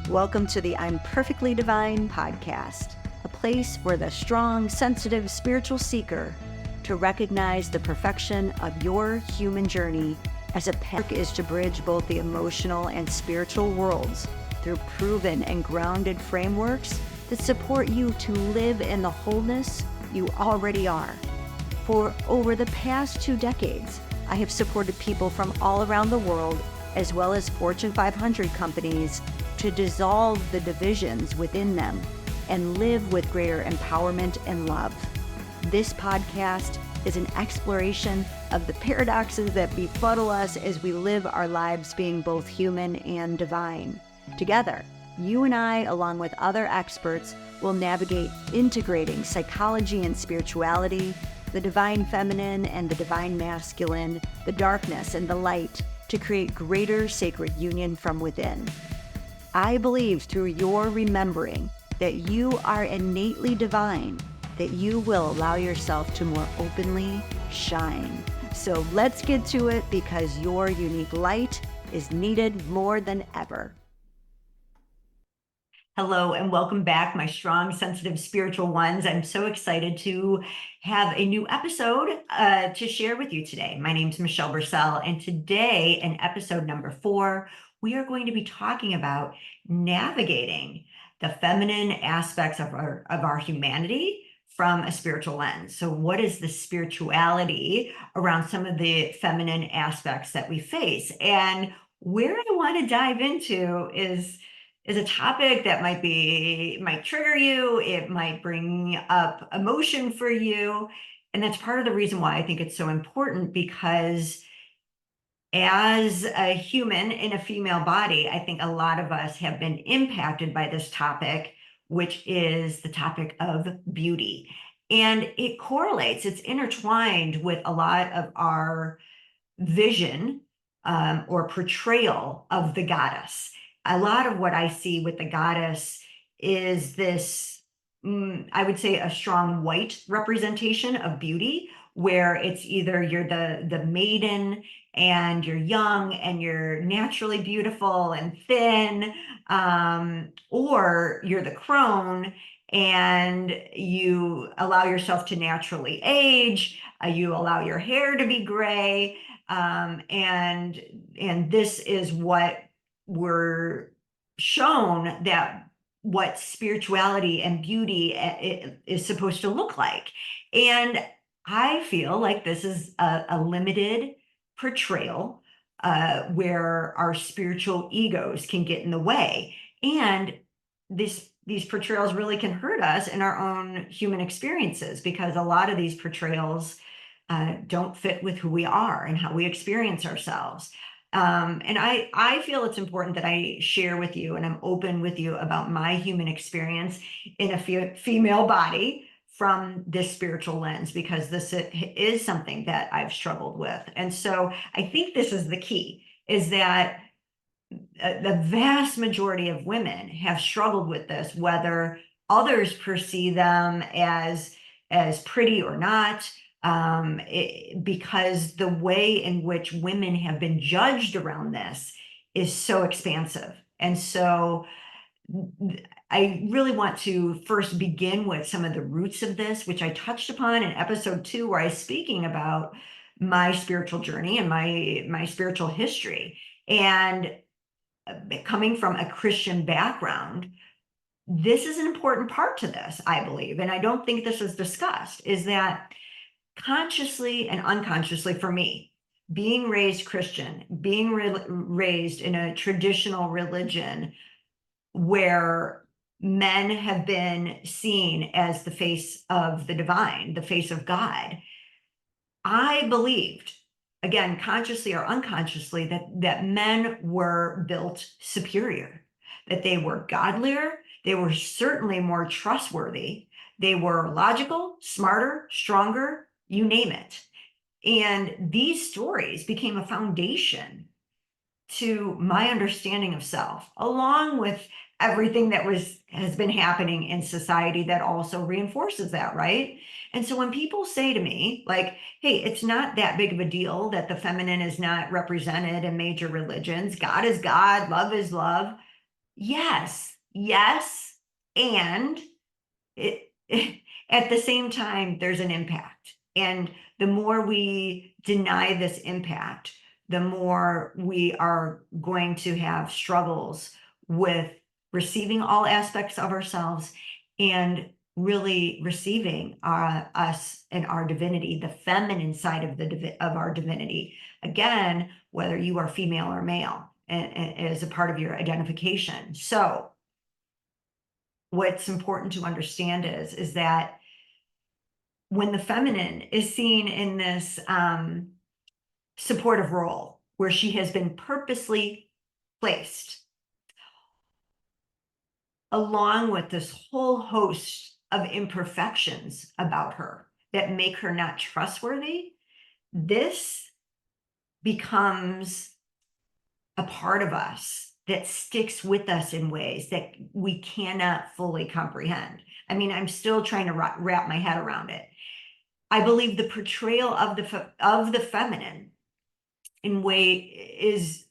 Welcome to the I'm Perfectly Divine podcast, a place for the strong, sensitive, spiritual seeker to recognize the perfection of your human journey as a path is to bridge both the emotional and spiritual worlds through proven and grounded frameworks that support you to live in the wholeness you already are. For over the past 2 decades, I have supported people from all around the world, as well as Fortune 500 companies, to dissolve the divisions within them and live with greater empowerment and love. This podcast is an exploration of the paradoxes that befuddle us as we live our lives being both human and divine. Together, you and I, along with other experts, will navigate integrating psychology and spirituality, the divine feminine and the divine masculine, the darkness and the light, to create greater sacred union from within. I believe through your remembering that you are innately divine, that you will allow yourself to more openly shine. So let's get to it, because your unique light is needed more than ever. Hello and welcome back, my strong, sensitive, spiritual ones. I'm so excited to have a new episode to share with you today. My name is Michelle Bursell, and today, in episode number 4, we are going to be talking about navigating the feminine aspects of our humanity from a spiritual lens. So what is the spirituality around some of the feminine aspects that we face? And where I want to dive into is a topic that might trigger you, it might bring up emotion for you. And that's part of the reason why I think it's so important, because as a human in a female body, I think a lot of us have been impacted by this topic, which is the topic of beauty. And it correlates, it's intertwined with a lot of our vision or portrayal of the goddess. A lot of what I see with the goddess is this, I would say, a strong white representation of beauty, where it's either you're the maiden and you're young and you're naturally beautiful and thin, or you're the crone and you allow yourself to naturally age, you allow your hair to be gray, and this is what we're shown, that what spirituality and beauty is supposed to look like. And I feel like this is a limited portrayal where our spiritual egos can get in the way. And these portrayals really can hurt us in our own human experiences, because a lot of these portrayals don't fit with who we are and how we experience ourselves. And I feel it's important that I share with you and I'm open with you about my human experience in a female body from this spiritual lens, because this is something that I've struggled with. And so I think this is the key, is that the vast majority of women have struggled with this, whether others perceive them as pretty or not. Because the way in which women have been judged around this is so expansive. And so I really want to first begin with some of the roots of this, which I touched upon in episode 2, where I was speaking about my spiritual journey and my spiritual history. And coming from a Christian background, this is an important part to this, I believe, and I don't think this is discussed, is that consciously and unconsciously, for me, being raised Christian, being raised in a traditional religion where men have been seen as the face of the divine, the face of God, I believed, again, consciously or unconsciously, that men were built superior, that they were godlier, they were certainly more trustworthy, they were logical, smarter, stronger, you name it. And these stories became a foundation to my understanding of self, along with everything that has been happening in society that also reinforces that, right? And so when people say to me, like, hey, it's not that big of a deal that the feminine is not represented in major religions, God is God, love is love, Yes, yes, and it at the same time, there's an impact. And the more we deny this impact, the more we are going to have struggles with receiving all aspects of ourselves and really receiving us and our divinity, the feminine side of of our divinity. Again, whether you are female or male, as a part of your identification. So what's important to understand is that when the feminine is seen in this supportive role where she has been purposely placed, along with this whole host of imperfections about her that make her not trustworthy, this becomes a part of us that sticks with us in ways that we cannot fully comprehend. I mean, I'm still trying to wrap my head around it. I believe the portrayal of the feminine in way is,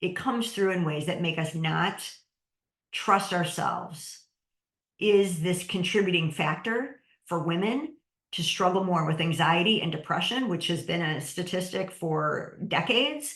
it comes through in ways that make us not trust ourselves, is this contributing factor for women to struggle more with anxiety and depression, which has been a statistic for decades,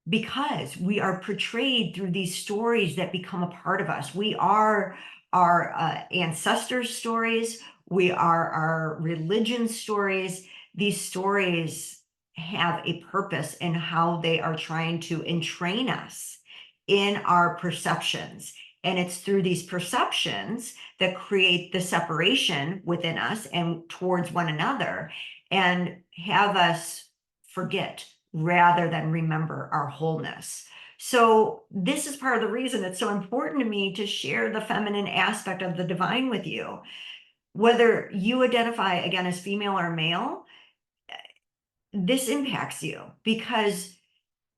because we are portrayed through these stories that become a part of us. We are our ancestors' stories. We are our religion stories. These stories have a purpose in how they are trying to entrain us in our perceptions. And it's through these perceptions that create the separation within us and towards one another and have us forget rather than remember our wholeness. So this is part of the reason it's so important to me to share the feminine aspect of the divine with you. Whether you identify again as female or male, this impacts you because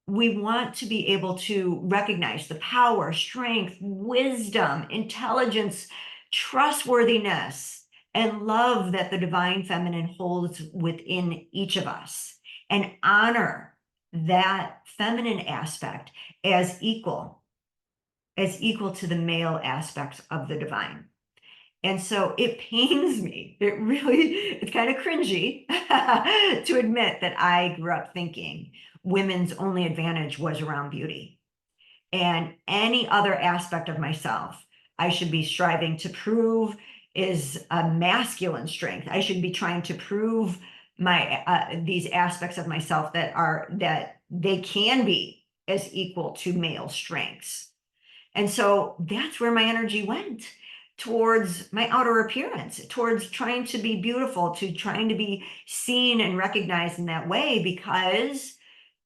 we want to be able to recognize the power, strength, wisdom, intelligence, trustworthiness, and love that the divine feminine holds within each of us, and honor that feminine aspect as equal to the male aspects of the divine. And so it pains me. It's kind of cringy to admit that I grew up thinking women's only advantage was around beauty. And any other aspect of myself, I should be striving to prove is a masculine strength. I should be trying to prove these aspects of myself that they can be as equal to male strengths. And so that's where my energy went, towards my outer appearance, towards trying to be beautiful, to trying to be seen and recognized in that way, because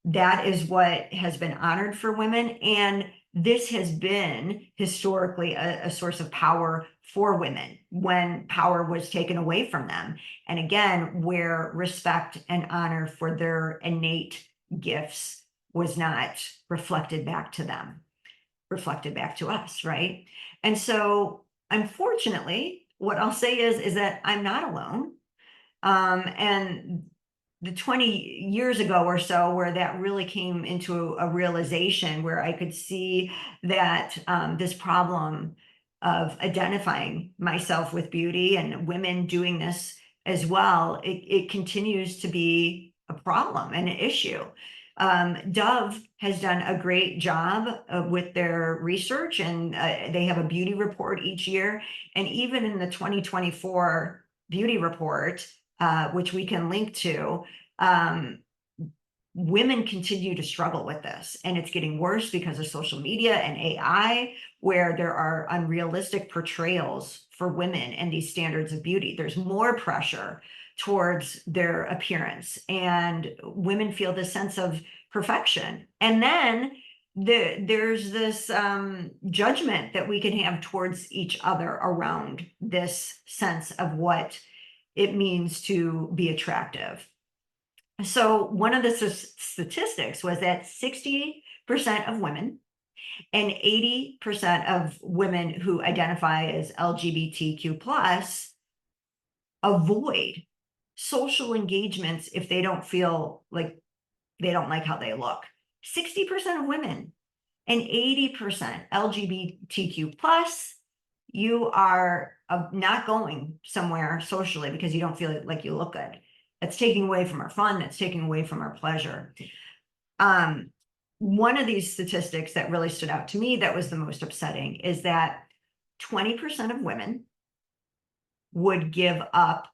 that is what has been honored for women. And this has been historically a source of power for women when power was taken away from them. And again, where respect and honor for their innate gifts was not reflected back to them, reflected back to us, right? And so, unfortunately, what I'll say is that I'm not alone. And the 20 years ago or so, where that really came into a realization, where I could see that this problem of identifying myself with beauty and women doing this as well, it continues to be a problem and an issue. Dove has done a great job with their research, and they have a beauty report each year. And even in the 2024 beauty report, which we can link to, women continue to struggle with this, and it's getting worse because of social media and AI, where there are unrealistic portrayals for women and these standards of beauty. There's more pressure towards their appearance, and women feel this sense of perfection. And then there's this judgment that we can have towards each other around this sense of what it means to be attractive. So one of the statistics was that 60% of women and 80% of women who identify as LGBTQ plus avoid social engagements if they don't feel like they don't like how they look. 60% of women and 80% LGBTQ plus, you are not going somewhere socially because you don't feel like you look good. That's taking away from our fun. That's taking away from our pleasure. One of these statistics that really stood out to me that was the most upsetting is that 20% of women would give up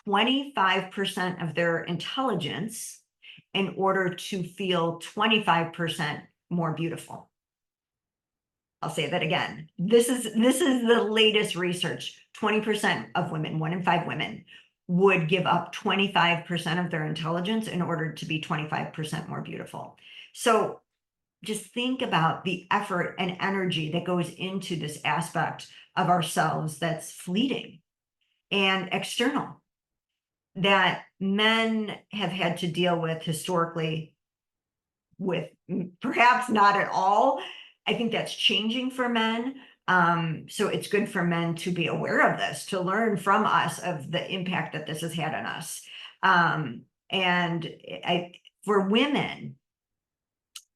25% of their intelligence in order to feel 25% more beautiful. I'll say that again. This is the latest research. 20% of women, 1 in 5 women, would give up 25% of their intelligence in order to be 25% more beautiful. So just think about the effort and energy that goes into this aspect of ourselves that's fleeting and external, that men have had to deal with historically, with perhaps not at all. I think that's changing for men. So it's good for men to be aware of this, to learn from us of the impact that this has had on us. For women,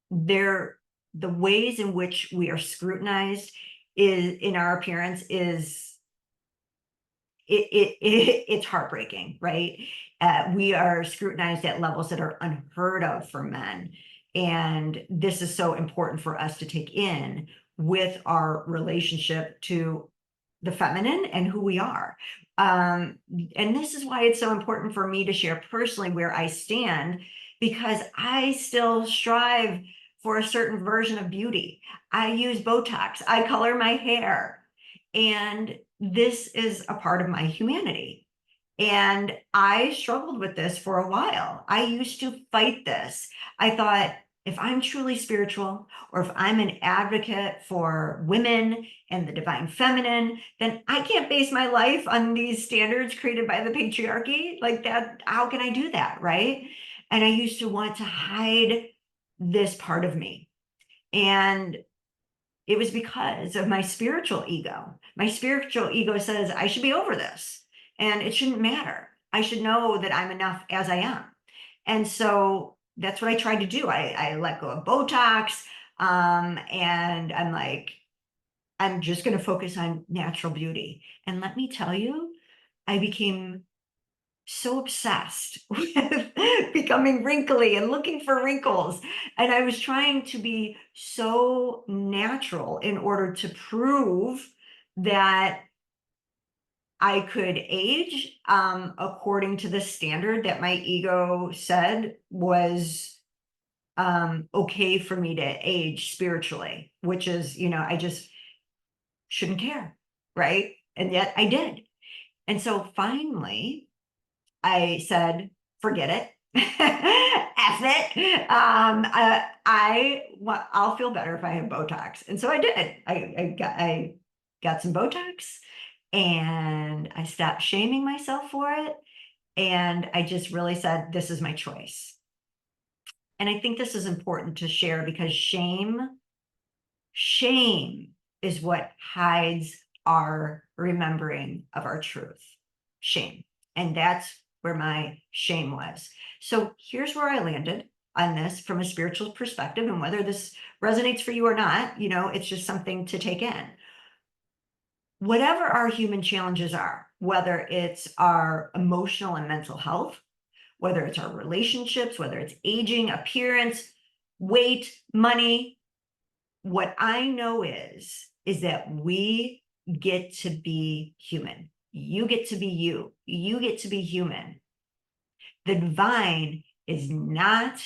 the ways in which we are scrutinized in our appearance is it's heartbreaking, right? We are scrutinized at levels that are unheard of for men. And this is so important for us to take in with our relationship to the feminine and who we are. And this is why it's so important for me to share personally where I stand, because I still strive for a certain version of beauty. I use Botox, I color my hair, and this is a part of my humanity. And I struggled with this for a while. I used to fight this. I thought, if I'm truly spiritual, or if I'm an advocate for women and the divine feminine, then I can't base my life on these standards created by the patriarchy. Like that, how can I do that, right? And I used to want to hide this part of me. And it was because of my spiritual ego. My spiritual ego says I should be over this and it shouldn't matter. I should know that I'm enough as I am. And so that's what I tried to do. I let go of Botox, and I'm like, I'm just going to focus on natural beauty. And let me tell you, I became so obsessed with becoming wrinkly and looking for wrinkles. And I was trying to be so natural in order to prove that I could age according to the standard that my ego said was okay for me to age spiritually, which is, I just shouldn't care, right? And yet I did. And so finally, I said, forget it. F it. I'll feel better if I have Botox. And so I did. I got some Botox and I stopped shaming myself for it. And I just really said, this is my choice. And I think this is important to share because shame is what hides our remembering of our truth. Shame. And that's where my shame was. So here's where I landed on this from a spiritual perspective, and whether this resonates for you or not, it's just something to take in. Whatever our human challenges are, whether it's our emotional and mental health, whether it's our relationships, whether it's aging, appearance, weight, money, what I know is that we get to be human. You get to be you. You get to be human. The divine is not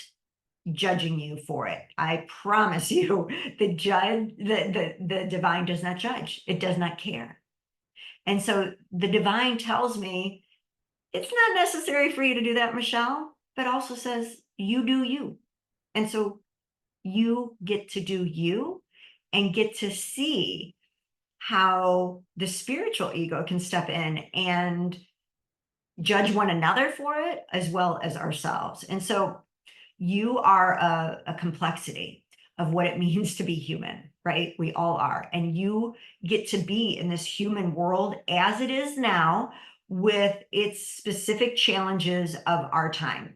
judging you for it. I promise you, the divine does not judge. It does not care. And so the divine tells me, it's not necessary for you to do that, Michelle, but also says, you do you. And so you get to do you and get to see how the spiritual ego can step in and judge one another for it as well as ourselves. And so you are a complexity of what it means to be human, right? We all are. And you get to be in this human world as it is now with its specific challenges of our time.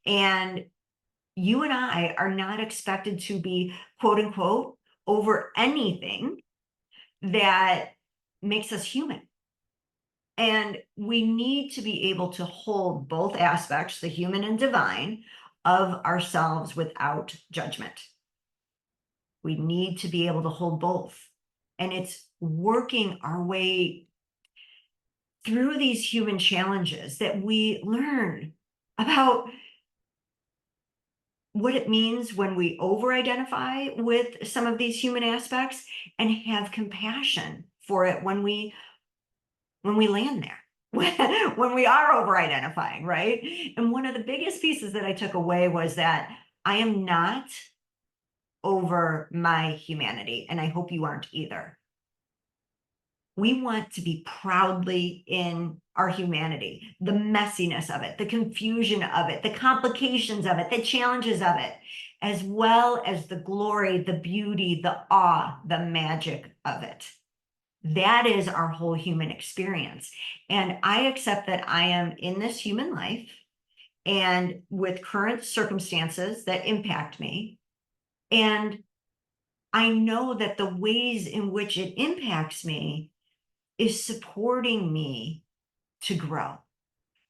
And you and I are not expected to be, quote unquote, over anything that makes us human. And we need to be able to hold both aspects, the human and divine, of ourselves without judgment. We need to be able to hold both. And it's working our way through these human challenges that we learn about what it means when we over-identify with some of these human aspects and have compassion for it when we land there. When we are over-identifying, right? And one of the biggest pieces that I took away was that I am not over my humanity, and I hope you aren't either. We want to be proudly in our humanity, the messiness of it, the confusion of it, the complications of it, the challenges of it, as well as the glory, the beauty, the awe, the magic of it. That is our whole human experience. And I accept that I am in this human life and with current circumstances that impact me. And I know that the ways in which it impacts me is supporting me to grow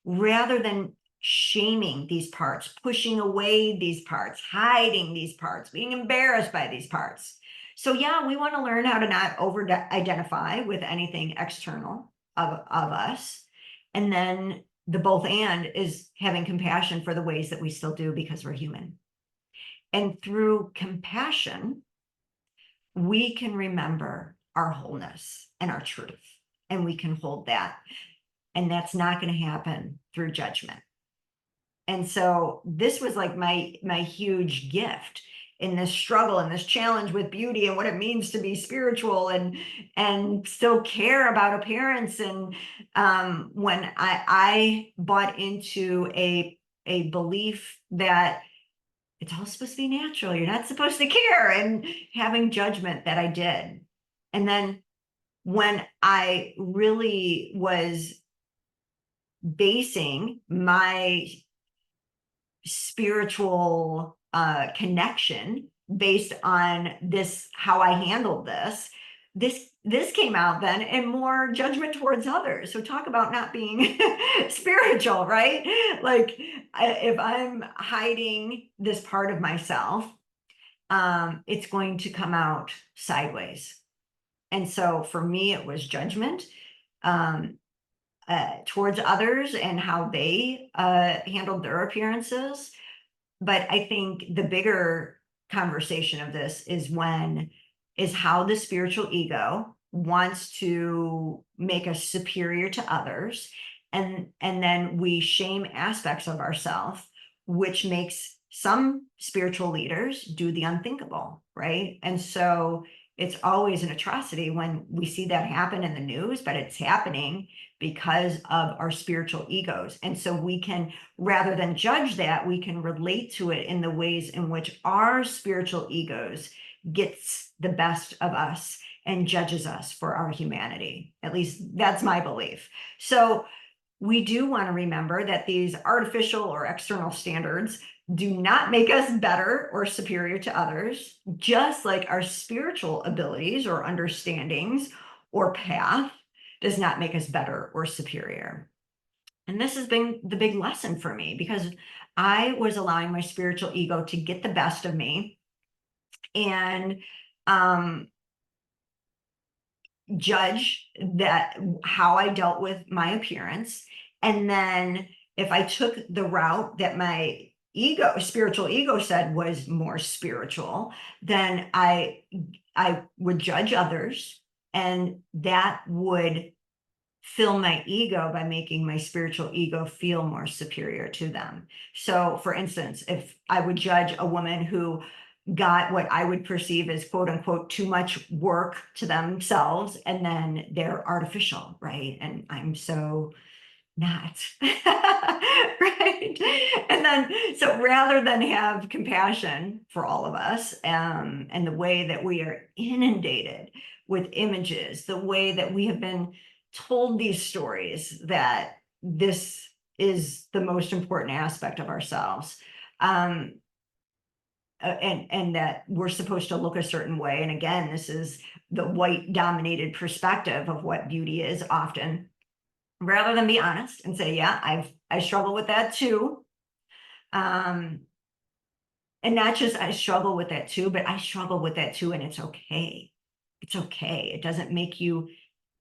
rather than shaming these parts, pushing away these parts, hiding these parts, being embarrassed by these parts. So yeah, we want to learn how to not over identify with anything external of us. And then the both and is having compassion for the ways that we still do because we're human. And through compassion, we can remember our wholeness and our truth, and we can hold that. And that's not going to happen through judgment. And so this was like my huge gift in this struggle and this challenge with beauty and what it means to be spiritual and still care about appearance. And when I bought into a belief that it's all supposed to be natural, you're not supposed to care, and having judgment that I did. And then when I really was basing my spiritual connection based on this, how I handled this came out then in more judgment towards others. So talk about not being spiritual, right? Like if I'm hiding this part of myself, it's going to come out sideways. And so for me, it was judgment towards others and how they handled their appearances. But I think the bigger conversation of this is how the spiritual ego wants to make us superior to others. And then we shame aspects of ourselves, which makes some spiritual leaders do the unthinkable, right? And so it's always an atrocity when we see that happen in the news, but it's happening because of our spiritual egos. And so we can, rather than judge that, we can relate to it in the ways in which our spiritual egos gets the best of us and judges us for our humanity. At least that's my belief. So we do want to remember that these artificial or external standards do not make us better or superior to others, just like our spiritual abilities or understandings or path does not make us better or superior. And this has been the big lesson for me because I was allowing my spiritual ego to get the best of me and judge that how I dealt with my appearance. And then if I took the route that my spiritual ego said was more spiritual, then I would judge others, and that would fill my ego by making my spiritual ego feel more superior to them. So for instance, if I would judge a woman who got what I would perceive as quote unquote too much work to themselves, and then they're artificial, right? And I'm so not, right? And then, so rather than have compassion for all of us, and the way that we are inundated with images, the way that we have been told these stories that this is the most important aspect of ourselves, and that we're supposed to look a certain way. And again, this is the white dominated perspective of what beauty is often, rather than be honest and say, yeah, I struggle with that too. And not just I struggle with that too, but I struggle with that too, and it's okay. It's okay. It doesn't make you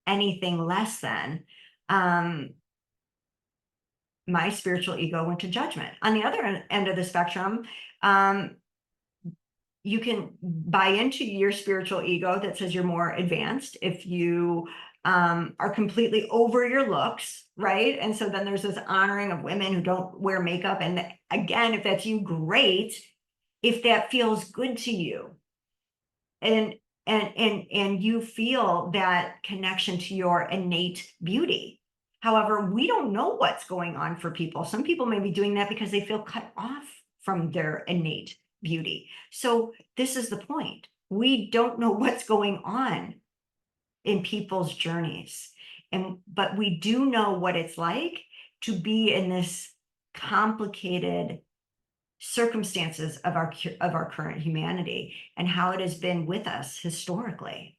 anything less than. My spiritual ego went to judgment. On the other end of the spectrum, you can buy into your spiritual ego that says you're more advanced if you are completely over your looks, right? And so then there's this honoring of women who don't wear makeup. And again, if that's you, great. If that feels good to you, and you feel that connection to your innate beauty. However, we don't know what's going on for people. Some people may be doing that because they feel cut off from their innate beauty. So this is the point. We don't know what's going on in people's journeys. But we do know what it's like to be in this complicated circumstances of our current humanity, and how it has been with us historically.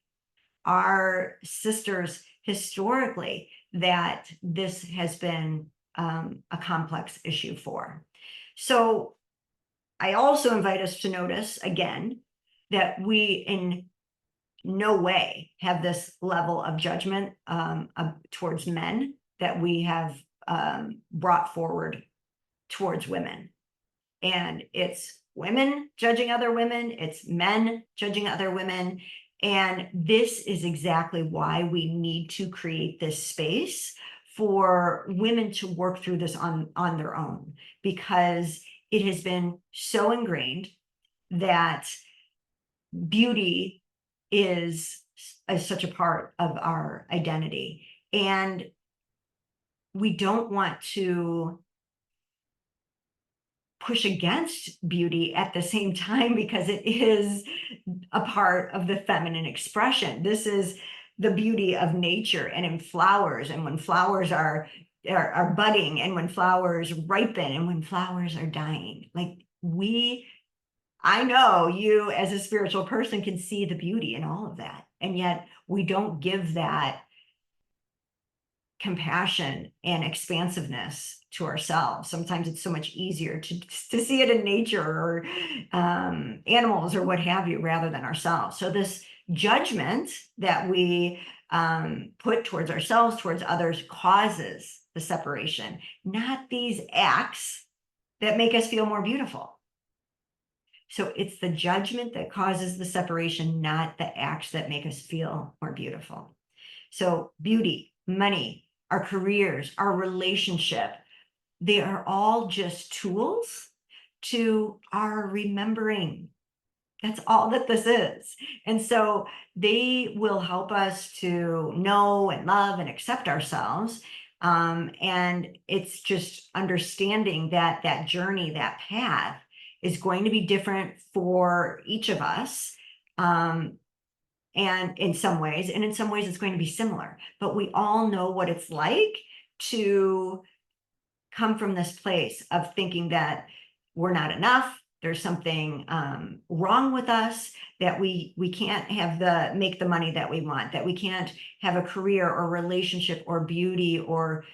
Our sisters historically, that this has been a complex issue for. So I also invite us to notice again that we in no way have this level of judgment towards men that we have brought forward towards women. And it's women judging other women, it's men judging other women. And this is exactly why we need to create this space for women to work through this on their own, because it has been so ingrained that beauty is such a part of our identity. And we don't want to push against beauty at the same time, because it is a part of the feminine expression. This is the beauty of nature and in flowers, and when flowers are budding, and when flowers ripen, and when flowers are dying. Like I know you as a spiritual person can see the beauty in all of that, and yet we don't give that compassion and expansiveness to ourselves. Sometimes it's so much easier to see it in nature or animals or what have you, rather than ourselves. So this judgment that we put towards ourselves, towards others, causes the separation, not these acts that make us feel more beautiful. So it's the judgment that causes the separation, not the acts that make us feel more beautiful. So beauty, money, our careers, our relationship, they are all just tools to our remembering. That's all that this is. And so they will help us to know and love and accept ourselves. And it's just understanding that that journey, that path, is going to be different for each of us. And in some ways it's going to be similar, but we all know what it's like to come from this place of thinking that we're not enough, there's something wrong with us, that we can't make the money that we want, that we can't have a career or relationship or beauty or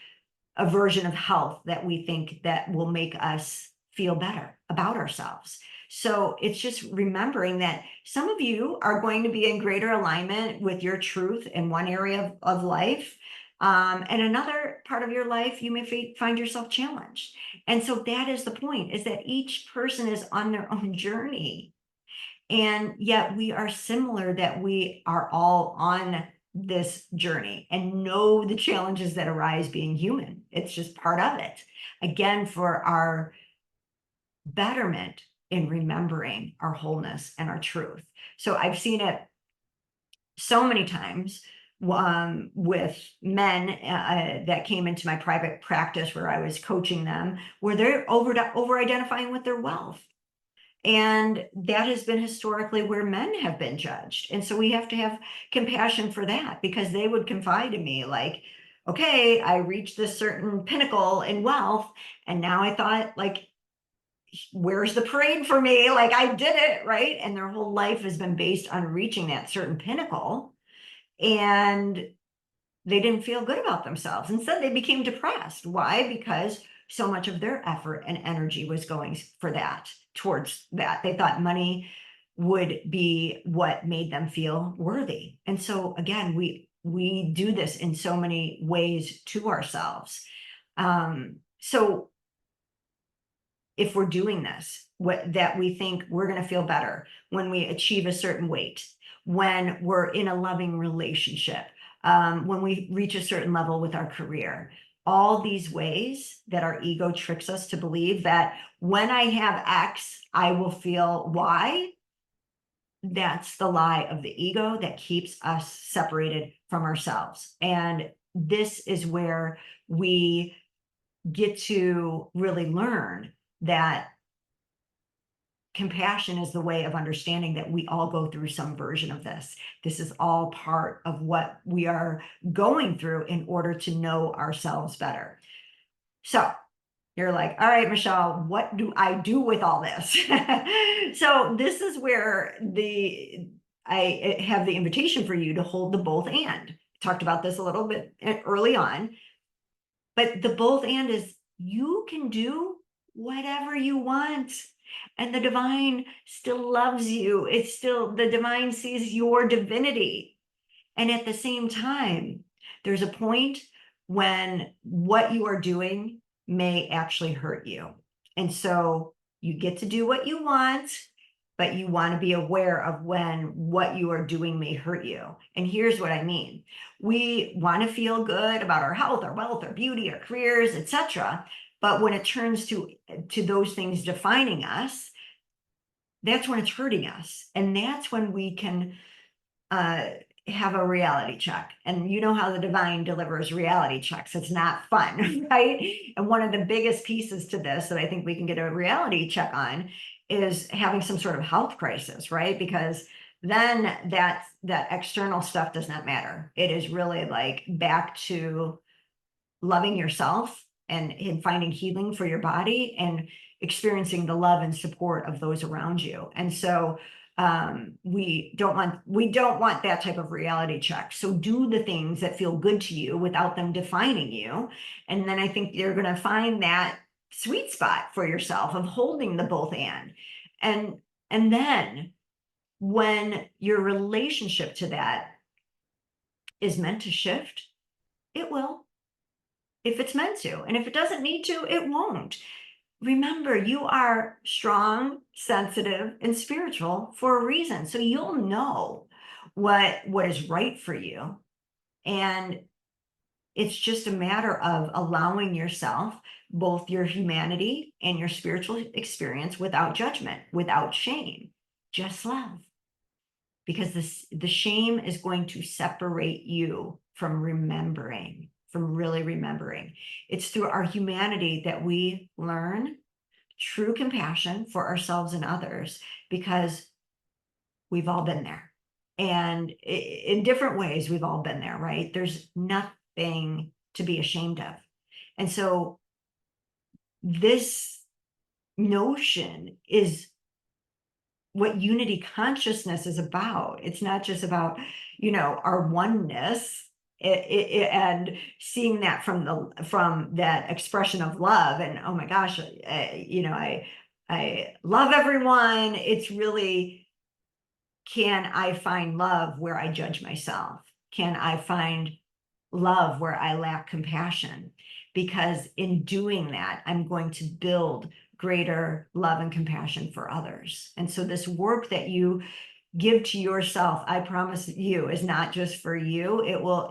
a version of health that we think that will make us feel better about ourselves. So it's just remembering that some of you are going to be in greater alignment with your truth in one area of life. And another part of your life, you may find yourself challenged. And so that is the point, is that each person is on their own journey. And yet we are similar, that we are all on this journey and know the challenges that arise being human. It's just part of it. Again, for our betterment in remembering our wholeness and our truth. So I've seen it so many times with men that came into my private practice where I was coaching them, where they're over identifying with their wealth. And that has been historically where men have been judged. And so we have to have compassion for that, because they would confide in me like, okay, I reached this certain pinnacle in wealth, and now I thought, like, where's the parade for me? Like, I did it, right? And their whole life has been based on reaching that certain pinnacle. And they didn't feel good about themselves. Instead, they became depressed. Why? Because so much of their effort and energy was going for that, towards that. They thought money would be what made them feel worthy. And so again, we do this in so many ways to ourselves. So if we're doing this, that we think we're going to feel better when we achieve a certain weight, when we're in a loving relationship, when we reach a certain level with our career, all these ways that our ego tricks us to believe that when I have X, I will feel Y. That's the lie of the ego that keeps us separated from ourselves. And this is where we get to really learn that compassion is the way of understanding that we all go through some version of this. This is all part of what we are going through in order to know ourselves better. So you're like, all right, Michelle, what do I do with all this? So this is where I have the invitation for you to hold the both and. Talked about this a little bit early on, but the both and is you can do whatever you want. And the divine still loves you. It's still, the divine sees your divinity. And at the same time, there's a point when what you are doing may actually hurt you. And so you get to do what you want, but you want to be aware of when what you are doing may hurt you. And here's what I mean. We want to feel good about our health, our wealth, our beauty, our careers, etc. But when it turns to those things defining us, that's when it's hurting us. And that's when we can have a reality check. And you know how the divine delivers reality checks. It's not fun, right? And one of the biggest pieces to this that I think we can get a reality check on is having some sort of health crisis, right? Because then that external stuff does not matter. It is really like back to loving yourself and in finding healing for your body and experiencing the love and support of those around you. And so we don't want that type of reality check. So do the things that feel good to you without them defining you. And then I think you're going to find that sweet spot for yourself of holding the both and then when your relationship to that is meant to shift, it will, if it's meant to. And if it doesn't need to, it won't. Remember, you are strong, sensitive, and spiritual for a reason. So you'll know what is right for you. And it's just a matter of allowing yourself both your humanity and your spiritual experience without judgment, without shame, just love. Because the shame is going to separate you from remembering, from really remembering. It's through our humanity that we learn true compassion for ourselves and others, because we've all been there. And in different ways, we've all been there, right? There's nothing to be ashamed of. And so this notion is what unity consciousness is about. It's not just about, our oneness and seeing that from that expression of love. And oh my gosh, I love everyone. It's really, can I find love where I judge myself? Can I find love where I lack compassion? Because in doing that, I'm going to build greater love and compassion for others. And so this work that you give to yourself, I promise you, is not just for you.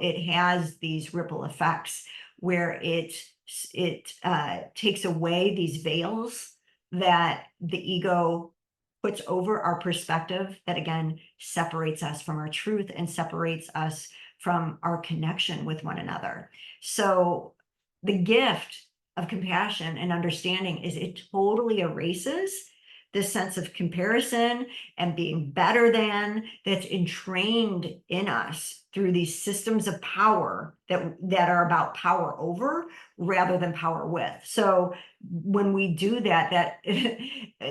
It has these ripple effects where it takes away these veils that the ego puts over our perspective, that again separates us from our truth and separates us from our connection with one another. So the gift of compassion and understanding is it totally erases this sense of comparison and being better than that's entrained in us through these systems of power that are about power over rather than power with. So when we do that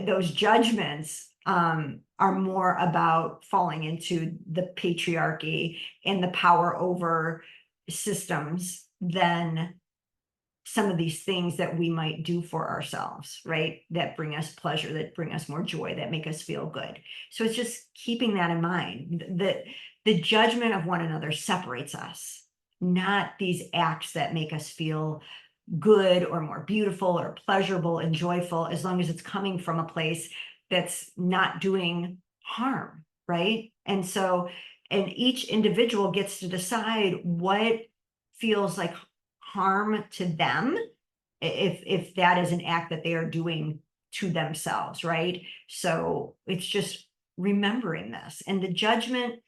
those judgments are more about falling into the patriarchy and the power over systems than some of these things that we might do for ourselves, right? That bring us pleasure, that bring us more joy, that make us feel good. So it's just keeping that in mind, that the judgment of one another separates us, not these acts that make us feel good or more beautiful or pleasurable and joyful, as long as it's coming from a place that's not doing harm, right? And so, and each individual gets to decide what feels like harm to them, if that is an act that they are doing to themselves, right? So it's just remembering this. And the judgment,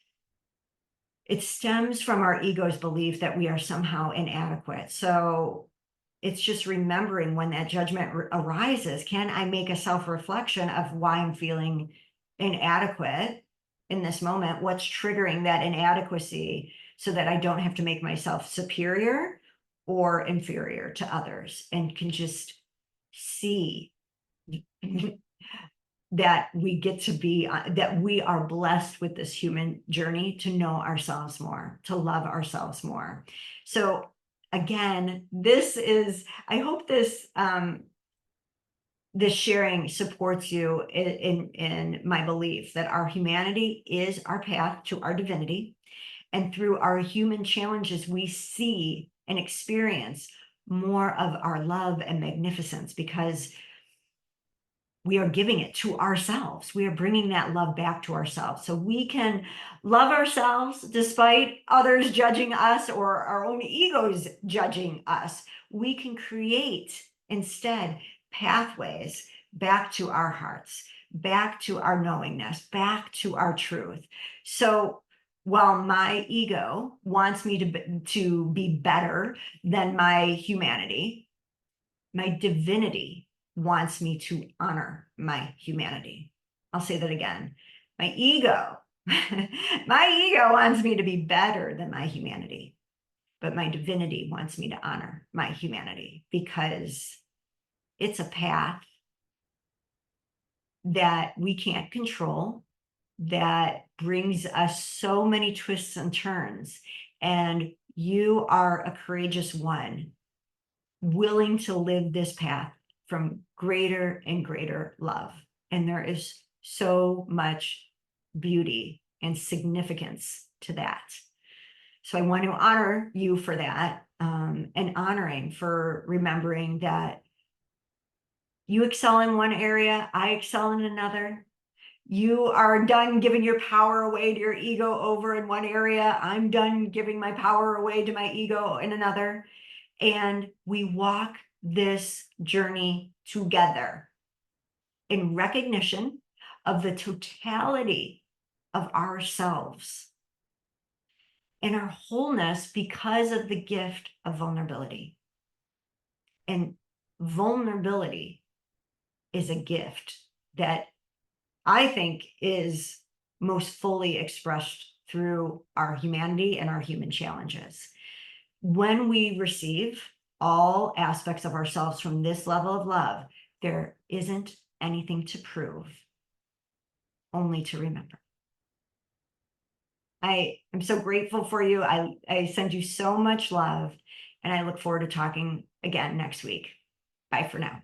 it stems from our ego's belief that we are somehow inadequate. So it's just remembering when that judgment arises, can I make a self-reflection of why I'm feeling inadequate in this moment? What's triggering that inadequacy so that I don't have to make myself superior or inferior to others, and can just see that we get to be, that we are blessed with this human journey to know ourselves more, to love ourselves more. So again, this is, I hope this, this sharing supports you in my belief that our humanity is our path to our divinity. And through our human challenges, we see and experience more of our love and magnificence, because we are giving it to ourselves. We are bringing that love back to ourselves. So we can love ourselves despite others judging us or our own egos judging us. We can create instead pathways back to our hearts, back to our knowingness, back to our truth. So while my ego wants me to be better than my humanity, my divinity wants me to honor my humanity. I'll say that again. My ego, my ego wants me to be better than my humanity, but my divinity wants me to honor my humanity, because it's a path that we can't control, that brings us so many twists and turns. And you are a courageous one, willing to live this path from greater and greater love. And there is so much beauty and significance to that. So I want to honor you for that, and honoring for remembering that you excel in one area, I excel in another. You are done giving your power away to your ego over in one area. I'm done giving my power away to my ego in another. And we walk this journey together in recognition of the totality of ourselves and our wholeness because of the gift of vulnerability. And vulnerability is a gift that I think is most fully expressed through our humanity and our human challenges. When we receive all aspects of ourselves from this level of love, there isn't anything to prove, only to remember. I am so grateful for you. I send you so much love, and I look forward to talking again next week. Bye for now.